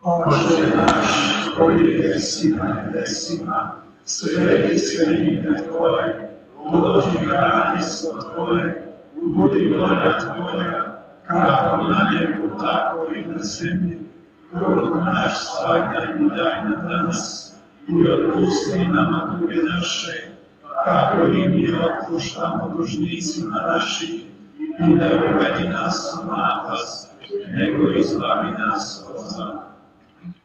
Oče naš, koji jesi na nebesima, sveti se ime Tvoje, dođi kraljestvo Tvoje, budi volja Tvoja, kako na nebu, tako i na zemlji. Kruh naš svakdanji daj nam danas, i otpusti nama duge naše, kako i mi otpuštamo dužnicima naših, i ne uvedi nas u napast, nego izbavi nas od zla.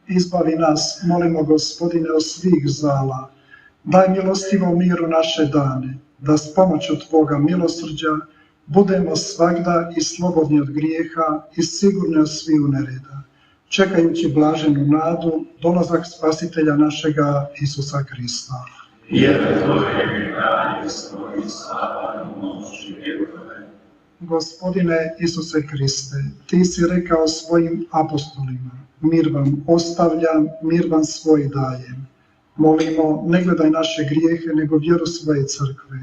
Izbavi nas, molimo Gospodine, od svih zala. Daj milostivo miru naše dane, da s pomoću Tvoga milosrđa budemo svagda i slobodni od grijeha i sigurni od sviju nereda, čekajući blaženu nadu, dolazak Spasitelja našega Isusa Krista. Jer Tvoje je kraljestvo i slava i moć i vjekove. Gospodine Isuse Kriste, Ti si rekao svojim apostolima, mir vam ostavljam, mir vam svoj dajem. Molimo, ne gledaj naše grijehe, nego vjeru svoje crkve.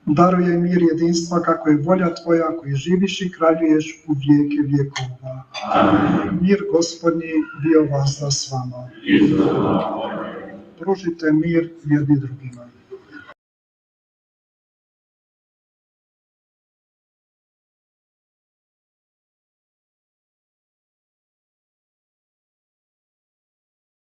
Daruje mir jedinstva kako je volja Tvoja, koji živiš i kraljuješ u vijeke vjekova. Amen. Mir Gospodnji bio vas s vama. Pružite mir jedni drugima.